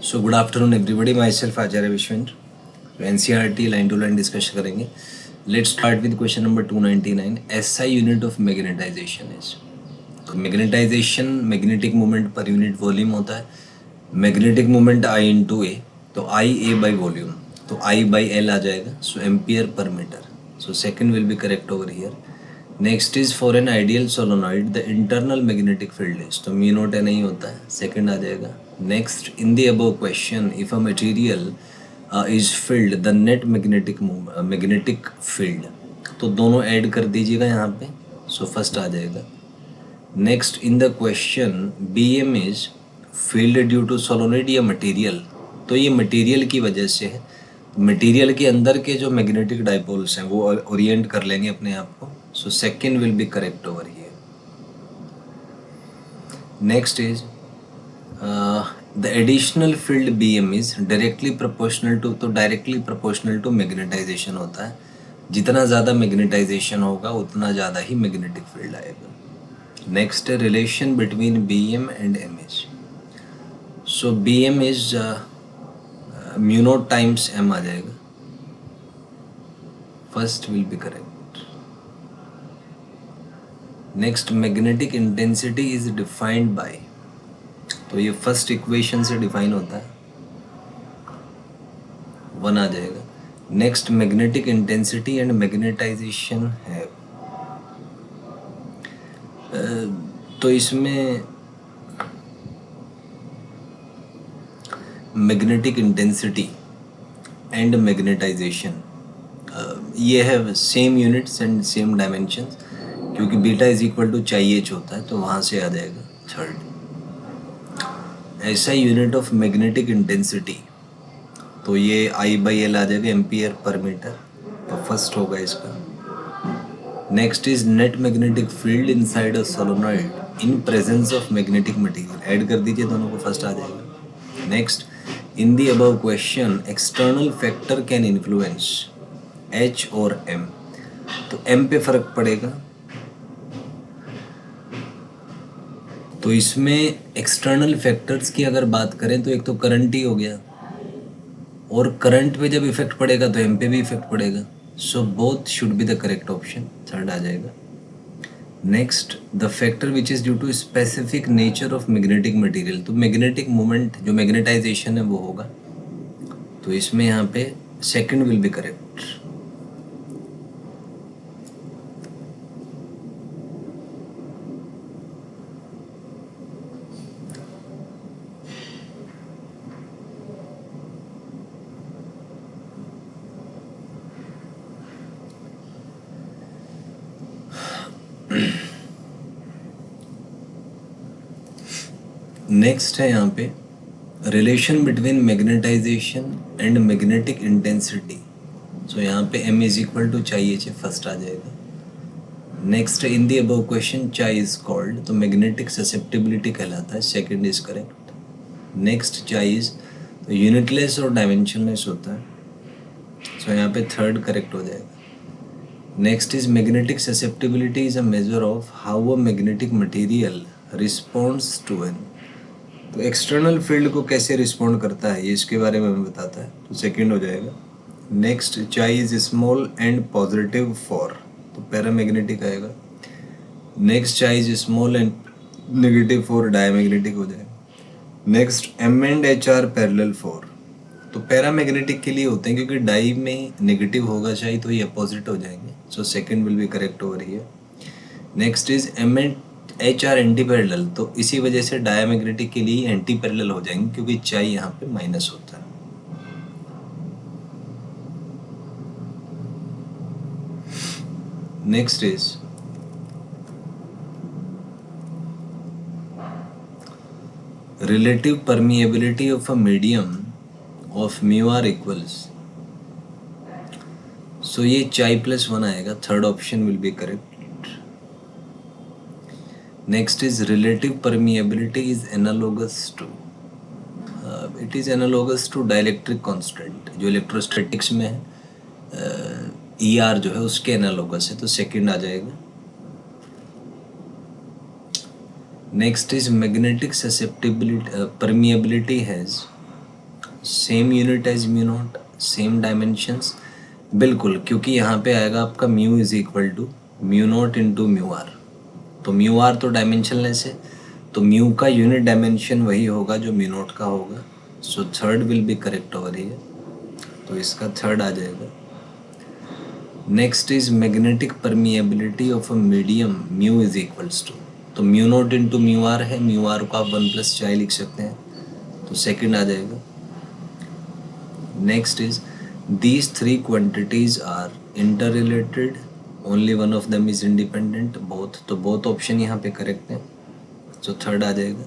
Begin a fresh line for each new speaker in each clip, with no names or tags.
So good afternoon everybody, myself Acharya Vishwendra. NCERT line to line discussion करेंगे। Let's start with question number 299। SI unit of magnetization is. तो magnetization magnetic moment per unit volume होता है। Magnetic moment I into a, तो I A by volume, तो आई by L आ जाएगा। So ampere per meter. So second will be correct over here. Next is for an ideal solenoid the internal magnetic field is, तो mu naught नहीं होता है, second आ जाएगा। Next, in the above question if a material is field the net magnetic field, तो दोनों add कर दीजिएगा यहाँ पे। सो फर्स्ट आ जाएगा। Next, in the question B M is field due to solenoid या मटेरियल, तो ये मटेरियल की वजह से है। मटेरियल के अंदर के जो मैग्नेटिक डाइपोल्स हैं वो ओरिएंट कर लेंगे अपने आप को। So second will be correct over here. Next is the additional field b M is directly proportional to, तो डायरेक्टली प्रोपोर्शनल टू मैग्नेटाइजेशन होता है। जितना ज़्यादा मैग्नेटाइजेशन होगा उतना ज़्यादा ही मैग्नेटिक फील्ड आएगा। नेक्स्ट है relation between b m and m is. So b M is mu naught times m आ जाएगा। First will be correct. Next, magnetic intensity is defined by, तो ये फर्स्ट इक्वेशन से डिफाइन होता है, one आ जाएगा। Next, magnetic intensity and magnetization है, तो इसमें मैग्नेटिक इंटेंसिटी एंड मैग्नेटाइजेशन ये है same units and same dimensions, क्योंकि beta is equal to chi H होता है, तो वहाँ से आ जाएगा थर्ड। ऐसा यूनिट ऑफ मैग्नेटिक इंटेंसिटी, तो ये आई बाई एल आ जाएगा, एम्पियर पर मीटर, तो फर्स्ट होगा इसका। Next is net magnetic field inside a solenoid in presence of magnetic material, add कर दीजिए दोनों को, फर्स्ट आ जाएगा। Next, in the above question external factor can influence H और एम, तो एम पे फर्क पड़ेगा, तो इसमें एक्सटर्नल फैक्टर्स की अगर बात करें तो एक तो करंट ही हो गया, और करंट पे जब इफेक्ट पड़ेगा तो एम पे भी इफेक्ट पड़ेगा। So both should be the correct option, third आ जाएगा। Next, the factor which is due to specific nature of magnetic material, तो मैग्नेटिक मोमेंट जो मैग्नेटाइजेशन है वो होगा, तो इसमें यहाँ पे second will be correct. Next है यहाँ पे relation between magnetization and magnetic intensity, so यहाँ पे m is equal to chi h, first आ जाएगा। Next, in the above question चाई इज कॉल्ड, तो मैग्नेटिक ससेप्टिबिलिटी कहलाता है, second is correct. Next, chi is तो यूनिटलेस और डायमेंशनलेस होता है, सो यहाँ पे थर्ड करेक्ट हो जाएगा। Next is magnetic susceptibility is a measure of how a magnetic material responds to an, तो एक्सटर्नल फील्ड को कैसे रिस्पॉन्ड करता है ये इसके बारे में हमें बताता है, तो सेकंड हो जाएगा। Next, chi is small and positive for, तो पैरामैग्नेटिक आएगा। Next, chi is small and negative for, diamagnetic हो जाएगा। Next, M and H are parallel for, तो पैरामैग्नेटिक के लिए होते हैं, क्योंकि डाई में नेगेटिव होगा चाई, तो ये अपोजिट हो जाएंगे, so second will be correct over here. Next is M and H are anti parallel, तो इसी वजह से डायमैग्नेटिक के लिए एंटी पैरेलल हो जाएंगे, क्योंकि चाई यहाँ पे माइनस होता है। Next is relative permeability of a medium of mu r equals, so ये चाई प्लस वन आएगा, third option will be correct. Next is relative permeability is analogous to, it is analogous to dielectric constant, जो electrostatics में है, E R जो है उसके analogous है, तो सेकंड आ जाएगा। Next is magnetic susceptibility permeability has same unit as mu naught, same dimensions, बिल्कुल, क्योंकि यहाँ पे आएगा आपका mu is equal to mu naught into mu R. तो म्यू आर तो डायमेंशनलेस है, तो म्यू का यूनिट डायमेंशन वही होगा जो म्यू नॉट का होगा। So third will be correct over here, तो इसका थर्ड आ जाएगा। Next is magnetic permeability of a medium mu is equals to, तो mu naught into mu r है, म्यू आर को आप 1+chi लिख सकते हैं, तो सेकंड आ जाएगा। Next is these three quantities are inter related, only one of them is independent, both, तो बोथ ऑप्शन यहाँ पे करेक्ट है, सो थर्ड आ जाएगा।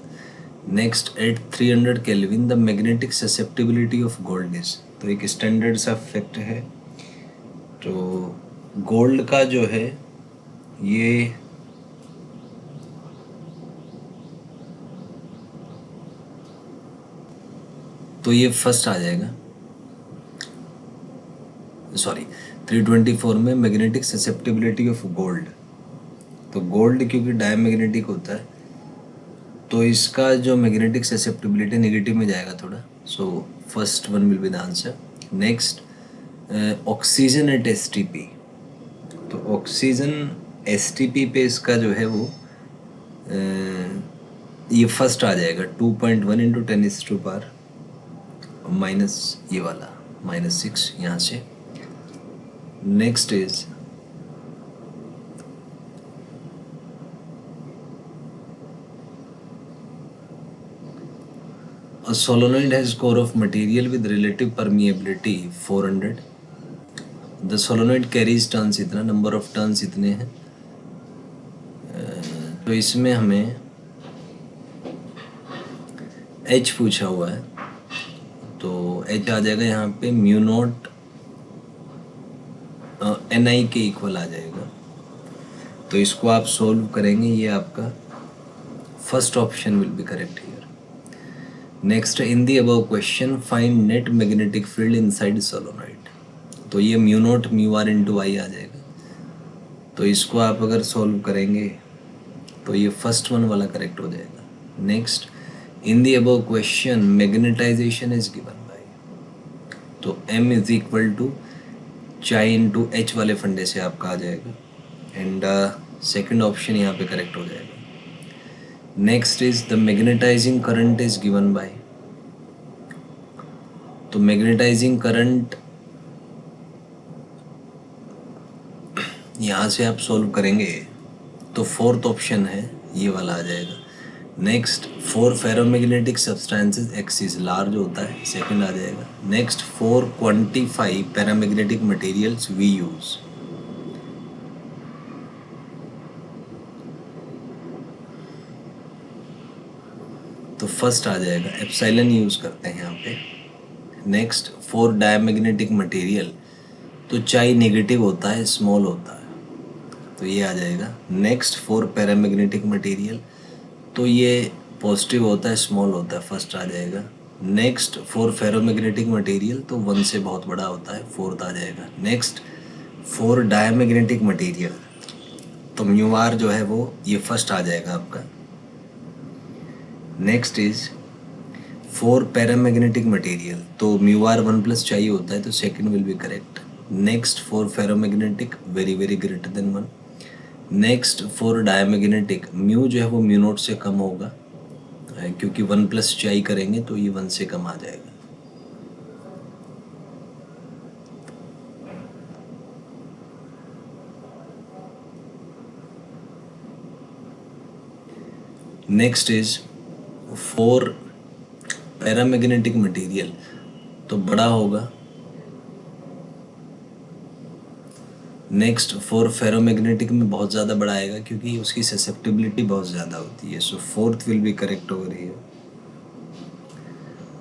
Next, at 300 kelvin the magnetic susceptibility of gold is, तो एक स्टैंडर्ड सा फैक्ट है। तो गोल्ड का जो है ये तो ये फर्स्ट आ जाएगा, सॉरी 324 में मैग्नेटिक ससेप्टिबिलिटी ऑफ गोल्ड, तो गोल्ड क्योंकि डायमैग्नेटिक होता है तो इसका जो मैग्नेटिक ससेप्टिबिलिटी नेगेटिव में जाएगा थोड़ा, so first one will be the answer. Next, oxygen at STP, तो ऑक्सीजन एसटीपी पे इसका जो है वो ये फर्स्ट आ जाएगा 2.1 इंटू 10⁻⁻, माइनस ये वाला -6 यहाँ से। Next is a solenoid has core of material with relative permeability 400, the solenoid carries turns इतना, number of turns इतने हैं, तो इसमें हमें H पूछा हुआ है, तो H आ जाएगा यहाँ पे म्यू नॉट NI के इक्वल आ जाएगा, तो इसको आप सोल्व करेंगे, ये आपका first option will be correct here. Next, in the above question find net magnetic field inside solenoid, तो ये mu naught mu r into I आ जाएगा, तो इसको आप अगर सॉल्व करेंगे तो ये फर्स्ट वन वाला करेक्ट हो जाएगा। Next, in the above question magnetization is given by, तो m इज इक्वल टू चाई इंटू एच वाले फंडे से आपका आ जाएगा, एंड सेकंड ऑप्शन यहाँ पे करेक्ट हो जाएगा। Next is the magnetizing current is given by, तो मैग्नेटाइजिंग करंट यहाँ से आप सोल्व करेंगे तो फोर्थ ऑप्शन है ये वाला आ जाएगा। Next, 4 ferromagnetic substances X is large होता है, सेकंड आ जाएगा। Next, 4 quantify paramagnetic materials we use, तो फर्स्ट आ जाएगा एप्सिलॉन यूज करते हैं यहाँ पे। नेक्स्ट, 4 डायमैग्नेटिक मटेरियल, तो चाई नेगेटिव होता है, स्मॉल होता है, तो ये आ जाएगा। नेक्स्ट, 4 पैरामैग्नेटिक मटेरियल, तो ये पॉजिटिव होता है, स्मॉल होता है, फर्स्ट आ जाएगा। नेक्स्ट, 4 फेरोमैग्नेटिक मटेरियल, तो 1 से बहुत बड़ा होता है, फोर्थ आ जाएगा। नेक्स्ट, 4 डायमैग्नेटिक मटेरियल, तो म्यू आर जो है वो ये फर्स्ट आ जाएगा आपका। नेक्स्ट इज 4 पैरामैग्नेटिक मटेरियल, तो म्यू आर 1+ चाहिए होता है, तो second will be correct. Next, 4 ferromagnetic, very very greater than 1। Next, 4 diamagnetic, mu जो है वो म्यू नॉट से कम होगा, क्योंकि 1+ चाई करेंगे तो ये 1 से कम आ जाएगा। नेक्स्ट इज 4 पैरामैग्नेटिक मटेरियल, तो बड़ा होगा। नेक्स्ट, 4 फेरोमैग्नेटिक में बहुत ज़्यादा बड़ा आएगा क्योंकि उसकी ससेप्टिबिलिटी बहुत ज़्यादा होती है, so fourth will be correct over here.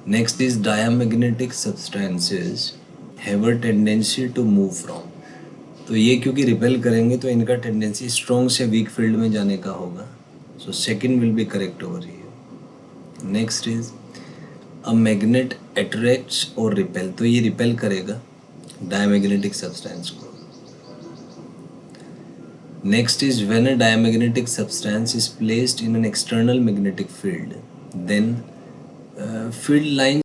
Next is diamagnetic substances have a tendency to move from, तो ये क्योंकि रिपेल करेंगे तो इनका टेंडेंसी स्ट्रॉन्ग से वीक फील्ड में जाने का होगा, so second will be correct over here. Next is a magnet attracts और रिपेल, तो ये रिपेल करेगा डायमैग्नेटिक सब्सटेंस को। Next is when a diamagnetic substance is placed in an external magnetic field, then field lines